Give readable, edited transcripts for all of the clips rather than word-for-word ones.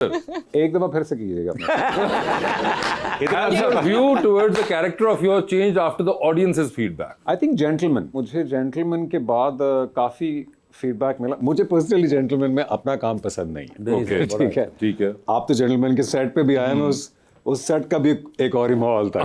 एक दफा फिर से कीजिएगा। Has your view towards the character of yours changed after the audience's feedback? I think gentleman, मुझे जेंटलमैन के बाद काफी फीडबैक मिला। मुझे पर्सनली जेंटलमैन में अपना काम पसंद नहीं है। Okay, ठीक है, ठीक है। आप तो जेंटलमैन के सेट पे भी आए, मैं उस सेट का भी एक और ही माहौल था।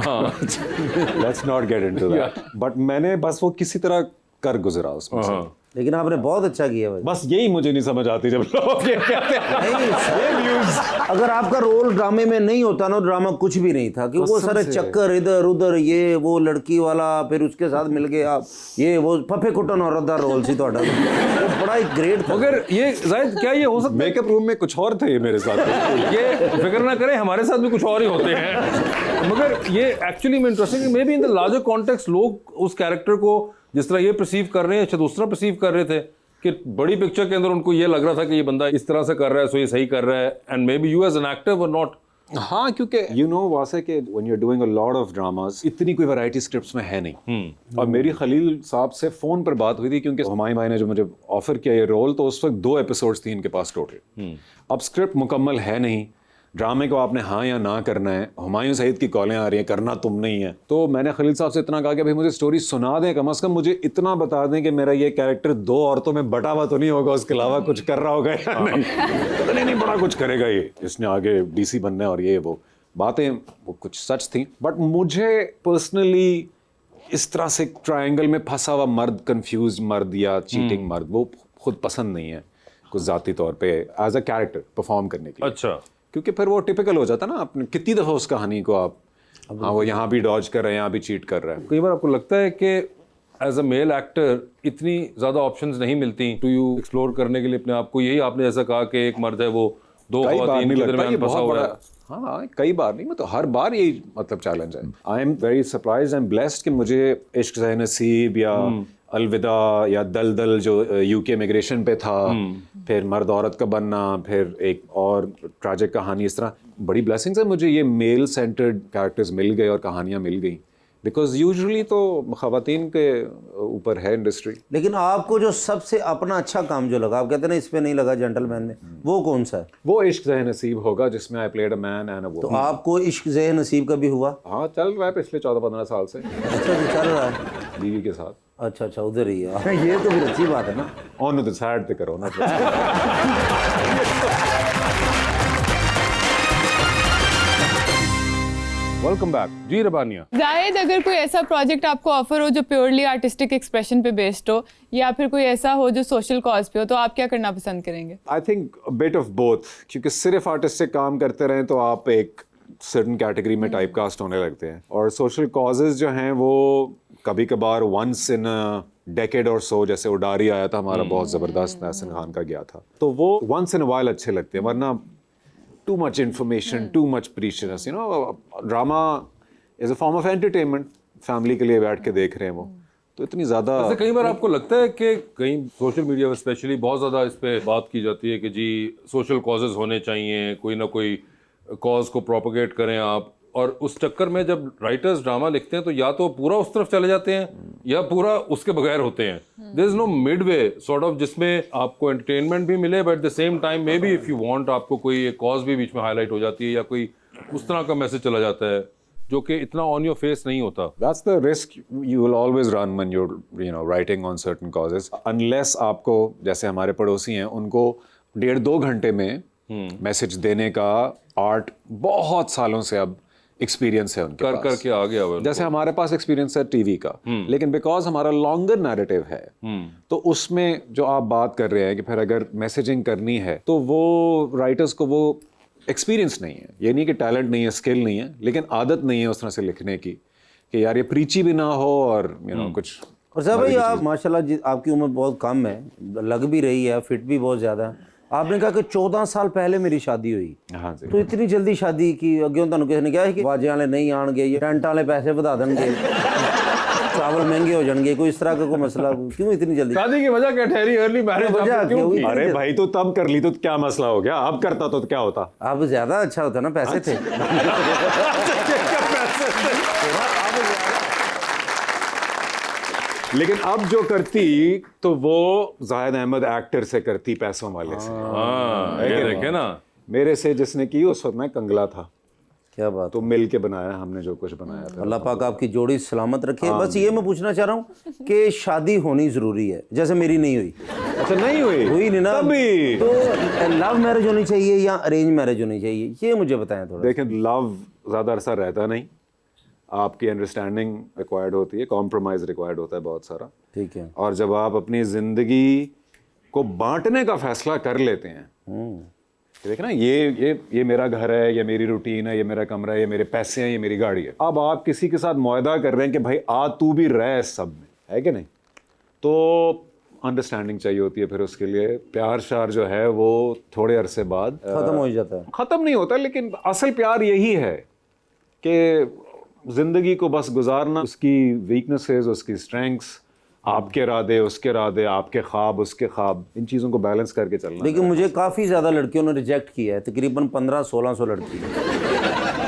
Let's not get into that. But मैंने बस वो किसी तरह कर गुजरा उसमें से। लेकिन आपने बहुत अच्छा किया भाई। बस यही मुझे नहीं समझ आती जब लोग ये कहते हैं। अगर आपका रोल ड्रामे में नहीं होता ना, ड्रामा कुछ भी नहीं था। कि वो सारे चक्कर इधर उधर, ये वो लड़की वाला, फिर उसके साथ मिल गए आप, ये वो फफे कुटन औरत दा रोल सी तोड़ा, वो बड़ा ही ग्रेट था। मगर ये जाहिद क्या ये हो सकता है? मेकअप रूम में कुछ और थे ये मेरे साथ। ये फिक्र ना करें, हमारे साथ भी कुछ और ही होते हैं। मगर ये एक्चुअली में interesting, may be in the larger context लोग उस कैरेक्टर को जिस तरह ये परसीव कर रहे हैं, शायद उस तरह परसीव कर रहे थे कि बड़ी पिक्चर के अंदर उनको ये लग रहा था कि ये बंदा इस तरह से कर रहा है, सो ये सही कर रहा है, and may be you as an actor were not. हाँ, क्योंकि यू नो वासे के when you are doing a lot of dramas, इतनी कोई वैरायटी स्क्रिप्ट्स में है नहीं। और मेरी खलील साहब से फोन पर बात हुई थी, क्योंकि हुमायूं भाई ने जो मुझे ऑफर किया ये रोल, तो उस वक्त 2 एपिसोड्स थी इनके पास टोटल। अब स्क्रिप्ट मुकम्मल है नहीं, ड्रामे को आपने हाँ या ना करना है, हुमायूं सईद की कॉलें आ रही हैं, करना तुम नहीं है। तो मैंने खलील साहब से इतना कहा कि भाई मुझे स्टोरी सुना दें, कम से कम मुझे इतना बता दें कि मेरा ये कैरेक्टर 2 औरतों में बटा हुआ तो नहीं होगा, उसके अलावा कुछ कर रहा होगा या नहीं। तो नहीं बड़ा कुछ करेगा ये, इसने आगे डीसी बनना है और ये वो बातें वो कुछ सच थी। बट मुझे पर्सनली इस तरह से ट्रायंगल में फंसा हुआ मर्द, कंफ्यूज मर्द या चीटिंग मर्द, वो खुद पसंद नहीं है कुछ ज़ाती तौर पे एज अ कैरेक्टर परफॉर्म करने के लिए। अच्छा, क्योंकि फिर वो टिपिकल हो जाता ना, आपने कितनी दफ़ा उस कहानी को आप, हाँ वो यहाँ भी डॉज कर रहे हैं, यहाँ भी चीट कर रहा है। कई बार आपको लगता है कि एज अ मेल एक्टर इतनी ज़्यादा ऑप्शंस नहीं मिलती टू यू एक्सप्लोर करने के लिए अपने आप को? यही आपने जैसा कहा कि एक मर्द है वो 2 खवातीन के दरमियान फंसा हुआ है। हाँ, कई बार नहीं, मतलब हर बार यही मतलब चैलेंज है। I am very surprise and blessed कि मुझे इश्क ज़े नसीब या अलविदा या दलदल जो यूके इमिग्रेशन पे था, फिर मर्द औरत का बनना, फिर एक और ट्रैजिक कहानी, इस तरह बड़ी ब्लेसिंग्स है मुझे ये मेल सेंटर्ड कैरेक्टर्स मिल गए और कहानियाँ मिल गई। बिकॉज यूजुअली तो खवातीन के ऊपर है इंडस्ट्री। लेकिन आपको जो सबसे अपना अच्छा काम जो लगा, आप कहते हैं ना इस पे नहीं लगा जेंटलमैन में, वो कौन सा है? वो इश्क ज़े नसीब होगा, जिसमें I played a man and अ तो वुमन। आपको इश्क ज़े नसीब का भी हुआ? हाँ, चल रहा है पिछले 14-15 साल से अच्छा तो चल रहा है, बीवी के साथ। अच्छा उधर ही है। ये तो फिर अच्छी बात है ना। ऑन द साइड पे करो ना। वेलकम बैक जी रबानिया। जाहिद, अगर कोई ऐसा प्रोजेक्ट आपको ऑफर हो जो प्योरली आर्टिस्टिक एक्सप्रेशन पे बेस्ड हो, या फिर कोई ऐसा हो जो सोशल कॉज पे हो, तो आप क्या करना पसंद करेंगे? I think bit of both, क्योंकि सिर्फ आर्टिस्टिक काम करते रहें तो आप एक सर्टन कैटेगरी में टाइप कास्ट होने लगते हैं, और सोशल कॉजेज जो हैं वो कभी कभार वंस इन डेकेड और सो, जैसे उडारी आया था हमारा बहुत ज़बरदस्त, एहसन खान का गया था, तो वो वंस इन अ वाइल अच्छे लगते हैं, वरना too much information, too much preachiness, you know, drama is a form of entertainment, family के लिए बैठ के देख रहे हैं वो, तो इतनी ज़्यादा। वैसे कई बार आपको लगता है कि कहीं सोशल मीडिया में स्पेशली बहुत ज़्यादा इस पे बात की जाती है कि जी सोशल कॉजेज होने चाहिए, कोई ना कोई कॉज को प्रोपोगेट करें आप, और उस चक्कर में जब राइटर्स ड्रामा लिखते हैं तो या तो पूरा उस तरफ चले जाते हैं या पूरा उसके बगैर होते हैं। There is no mid way sort of, जिसमें आपको एंटरटेनमेंट भी मिले, but at the same time may be if you want आपको कोई एक कॉज भी बीच में हाईलाइट हो जाती है, या कोई उस तरह का मैसेज चला जाता है जो कि इतना ऑन योर फेस नहीं होता। That's the risk you will always run when you're, you know, writing on certain causes, unless आपको, जैसे हमारे पड़ोसी हैं, उनको 1.5-2 घंटे में मैसेज देने का आर्ट बहुत सालों से अब एक्सपीरियंस है उनके पास, करके आ गया वो। जैसे हमारे पास एक्सपीरियंस है टीवी का, लेकिन बिकॉज हमारा लॉन्गर नैरेटिव है, तो उसमें जो आप बात कर रहे हैं कि फिर अगर मैसेजिंग करनी है तो वो राइटर्स को वो एक्सपीरियंस नहीं है। ये नहीं कि टैलेंट नहीं है, स्किल नहीं है, लेकिन आदत नहीं है उस तरह से लिखने की कि यार ये प्रीची भी ना हो और यू नो कुछ। और साहब भाई, आप माशाल्लाह आपकी उम्र बहुत कम है, लग भी रही है, फिट भी बहुत ज़्यादा है। आपने कहा कि 14 साल पहले मेरी शादी हुई, हाँ जी। तो इतनी जल्दी शादी की अगे तुहानू किसी ने कहा है कि बाजे वाले नहीं आएंगे, ये टेंट वाले पैसे बढ़ा देंगे, चावल महंगे हो जाएंगे, कोई इस तरह का कोई मसला? क्यों इतनी जल्दी शादी की वजह क्या ठहरी? अर्ली मैरिज वजह क्या हुई? अरे भाई, तो तब कर ली तो क्या मसला हो गया? अब करता तो क्या होता? अब ज्यादा अच्छा होता ना, पैसे थे। लेकिन अब जो करती तो वो जाहिद अहमद एक्टर से करती, पैसों वाले से। हाँ, ये देखे ना, मेरे से जिसने की उस वक्त मैं कंगला था, क्या बात। तो मिल के बनाया हमने जो कुछ बनाया था। अल्लाह पाक आपकी जोड़ी सलामत रखे। बस ये मैं पूछना चाह रहा हूँ कि शादी होनी ज़रूरी है, जैसे मेरी नहीं हुई। अच्छा, नहीं हुई नहीं ना, तभी तो लव मैरिज होनी चाहिए या अरेंज मैरिज होनी चाहिए, ये मुझे बताएं थोड़ा। देखें, लव ज़्यादा अरसा रहता नहीं, आपकी अंडरस्टैंडिंग रिक्वायर्ड होती है, कॉम्प्रोमाइज़ रिक्वायर्ड होता है बहुत सारा। ठीक है। और जब आप अपनी ज़िंदगी को बांटने का फैसला कर लेते हैं, देख ना, ये मेरा घर है, ये मेरी रूटीन है, ये मेरा कमरा है, ये मेरे पैसे हैं, ये मेरी गाड़ी है। अब आप किसी के साथ मुआहदा कर रहे हैं कि भाई आ तू भी रह सब में, है कि नहीं? तो अंडरस्टैंडिंग चाहिए होती है, फिर उसके लिए प्यार शार जो है वो थोड़े अरसे बाद खत्म हो जाता है। ख़त्म नहीं होता, लेकिन असल प्यार यही है कि ज़िंदगी को बस गुजारना, उसकी वीकनेसेस, उसकी स्ट्रेंथ्स, आपके इरादे, उसके इरादे, आपके ख्वाब, उसके ख्वाब, इन चीज़ों को बैलेंस करके चलना। लेकिन मुझे काफ़ी ज़्यादा लड़कियों ने रिजेक्ट किया है, तकरीबन 1500-1600 लड़की।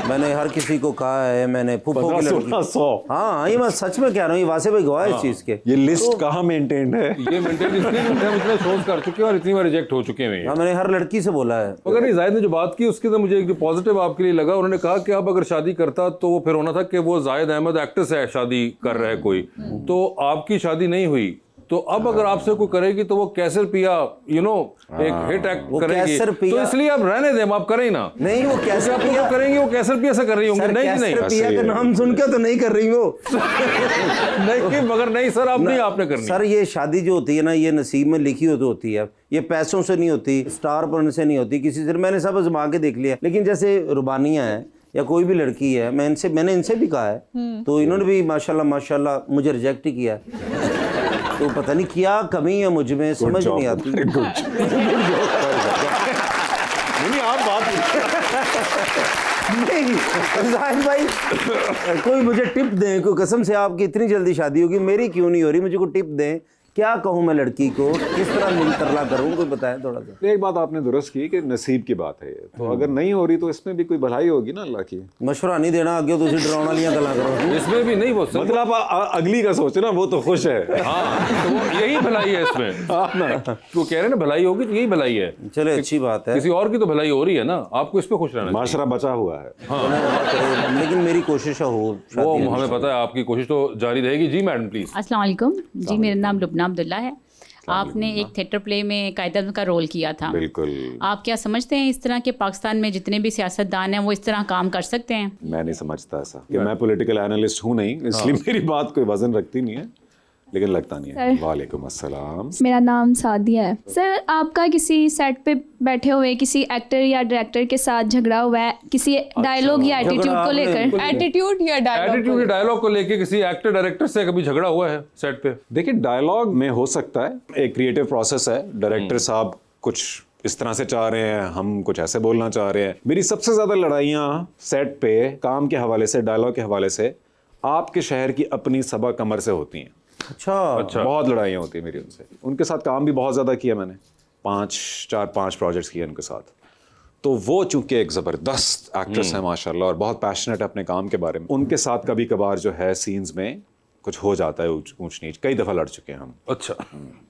मैंने हर किसी को कहा है, मैंने फूफो की लड़की। 1500। हाँ, ये मैं सच में कह रहा हूँ, ये वासे भाई गवाह है इस चीज़ के। ये लिस्ट कहाँ मेंटेन्ड है? ये मेंटेन इसलिए हम इतने शोज कर चुके हैं और इतनी बार रिजेक्ट हो चुके हैं। हाँ, मैंने हर लड़की से बोला है। मगर नहीं, जाहिद ने जो बात की उसके अंदर मुझे एक जो पॉजिटिव आपके लिए लगा, उन्होंने कहा कि अब अगर शादी करता तो वो फिर होना था कि वो जाहिद अहमद एक्टर से शादी कर रहा है कोई, तो आपकी शादी नहीं हुई। तो अब अगर आपसे कोई करेगी तो वो कैसर पिया एक हिट एक्ट करेगी, तो इसलिए आप रहने दें, आप करें ना। नहीं, वो कैसर पिया करेंगी, वो कैसर पिया से कर रही होंगी। नहीं नहीं, कैसर पिया का नाम सुन के तो नहीं कर रही वो। नहीं, मगर नहीं सर, आप नहीं, आपने करनी। सर, ये शादी जो होती है ना, ये नसीब में लिखी होती है। ये पैसों से नहीं होती, स्टार पन से नहीं होती, किसी से। मैंने सब आजमा के देख लिया। लेकिन जैसे रुबानिया है या कोई भी लड़की है, मैंने इनसे भी कहा है, तो इन्होंने भी माशाल्लाह मुझे रिजेक्ट ही किया। तो पता नहीं क्या कमी है मुझ में, समझ नहीं आती। नहीं, आप बात नहीं, जाहिद भाई, कोई मुझे टिप दें, कोई कसम से आपकी इतनी जल्दी शादी होगी, मेरी क्यों नहीं हो रही, मुझे कोई टिप दें। क्या कहूँ मैं लड़की को, किस तरह मिल तरला करूँ, कोई बताएं थोड़ा सा। एक बात आपने दुरुस्त की कि नसीब की बात है ये, तो अगर नहीं हो रही तो इसमें भी कोई भलाई होगी ना अल्लाह की। मशवरा नहीं देना आगे, तो डरावना लिया गला करो। इसमें भी नहीं, वो मतलब आप अगली का सोचना, वो तो खुश है। हाँ, तो वो यही भलाई है इसमें। तो कह रहे हैं ना भलाई होगी, तो यही भलाई है। चले, अच्छी बात है। किसी और की तो भलाई हो रही है ना, आपको इस पे खुश रहना माशरा बचा हुआ है। लेकिन मेरी कोशिश हो, वो हमें पता है, आपकी कोशिश तो जारी रहेगी। जी मैडम प्लीज। अस्सलाम वालेकुम जी, मेरा नाम लुबना अब्दुल्ला है। आपने एक थिएटर प्ले में कायदा का रोल किया था। बिल्कुल। आप क्या समझते हैं इस तरह के पाकिस्तान में जितने भी सियासतदान हैं वो इस तरह काम कर सकते हैं? मैं नहीं समझता ऐसा, कि मैं पॉलिटिकल एनालिस्ट हूँ नहीं, इसलिए मेरी बात कोई वजन रखती नहीं है, लेकिन लगता नहीं है। वालेकुम अस्सलाम। मेरा नाम सादिया है। सर, आपका किसी सेट पे बैठे हुए किसी एक्टर या डायरेक्टर के साथ झगड़ा हुआ है, किसी डायलॉग या एटीट्यूड को लेकर? एटीट्यूड या डायलॉग को लेके किसी एक्टर डायरेक्टर से कभी झगड़ा हुआ है सेट पे? देखिए, डायलॉग में हो सकता है, एक क्रिएटिव प्रोसेस है। डायरेक्टर साहब कुछ इस तरह से चाह रहे हैं, हम कुछ ऐसे बोलना चाह रहे हैं। मेरी सबसे ज़्यादा लड़ाइयाँ सेट पे काम के हवाले से, डायलॉग के हवाले से, आपके शहर की अपनी सबा कमर से होती हैं। अच्छा। बहुत लड़ाइयाँ होती है मेरी उनसे। उनके साथ काम भी बहुत ज़्यादा किया मैंने, 5 प्रोजेक्ट्स किए उनके साथ। तो वो चूंकि एक ज़बरदस्त एक्ट्रेस है माशाल्लाह, और बहुत पैशनेट है अपने काम के बारे में। उनके साथ कभी कभार जो है सीन्स में कुछ हो जाता है, ऊंच नीच। कई दफ़ा लड़ चुके हैं हम। अच्छा,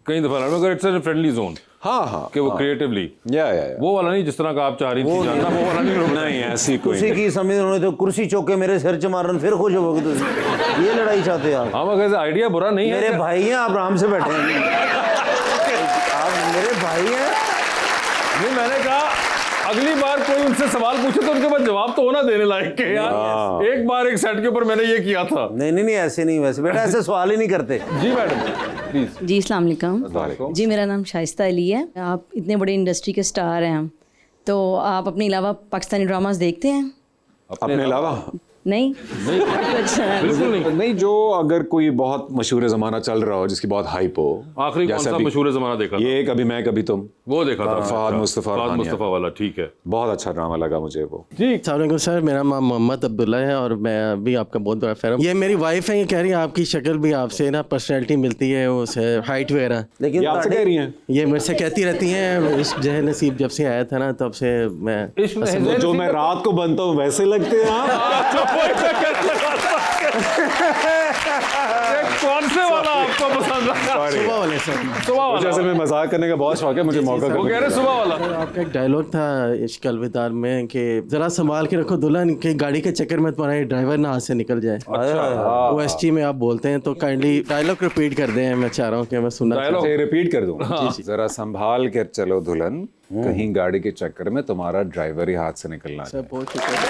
कई दफ़ा लड़, मगर इट्स अ फ्रेंडली जोन। हाँ, कि वो क्रिएटिवली या वो वाला नहीं, जिस तरह का आप चाह रही थी जानना, वो वाला नहीं। ऐसी कोई कुर्सी की समय उन्होंने तो कुर्सी चौके मेरे सिर च मारन, फिर खुश होगे तो ये लड़ाई चाहते हैं आप? हाँ, मगर आइडिया बुरा नहीं है। मेरे भाई हैं, आप आराम से बैठे हैं। आप मेरे भाई हैं। नहीं, मैंने कहा अगली बार कोई उनसे सवाल पूछे तो उनके पास जवाब तो होना देने लायक के यार। एक बार एक सेट के ऊपर मैंने ये किया था। नहीं, ऐसे नहीं, वैसे बेटा ऐसे सवाल ही नहीं करते। जी मैडम प्लीज। जी अस्सलाम वालेकुम। जी, मेरा नाम शाइस्ता अली है। आप इतने बड़े इंडस्ट्री के स्टार हैं, तो आप अपने अलावा पाकिस्तानी ड्रामास देखते हैं? अपने अलावा नहीं, बिल्कुल नहीं। नहीं, जो अगर कोई बहुत मशहूर ज़माना चल रहा हो, जिसकी बहुत हाइप हो। आखिरी कौन सा मशहूर ज़माना देखा था? ये कभी मैं कभी तुम, वो देखा था। फहद मुस्तफ़ा वाला, ठीक है। बहुत अच्छा ड्रामा लगा मुझे वो। जी अस्सलाम सर, मेरा नाम मोहम्मद अब्दुल्ला है और मैं भी आपका बहुत बड़ा फैन हूँ। ये मेरी वाइफ है, ये कह रही है आपकी शक्ल भी आपसे ना, पर्सनैलिटी मिलती है, उस हाइट वगैरह। लेकिन आपसे कह रही हैं? ये मेरे से कहती रहती हैं। इश्क जो है नसीब जब से आया था ना, तब से मैं जो मैं रात को बनता हूँ वैसे लगते हैं आप। कौन से वाला आपको पसंद आया? सुबह वाले सर। सुबह मुझे वाला। असल में मजाक करने का बहुत शौक है, मुझे मौका वो कह रहे सुबह वाला। आपका एक डायलॉग था इश्क अलविदा में कि जरा संभाल के रखो दुल्हन के गाड़ी के चक्कर में तुम्हारा ड्राइवर ना हाथ से निकल जाए। अच्छा, OST में आप बोलते हैं तो काइंडली डायलॉग रिपीट कर दें, मैं चाह रहा हूँ कि मैं सुनना Dialogue? अच्छा, रिपीट कर दूं। जरा संभाल कर चलो दुल्हन, कहीं गाड़ी के चक्कर में तुम्हारा ड्राइवर ही हाथ से निकलना चाहता हूँ। बहुत शुक्रिया।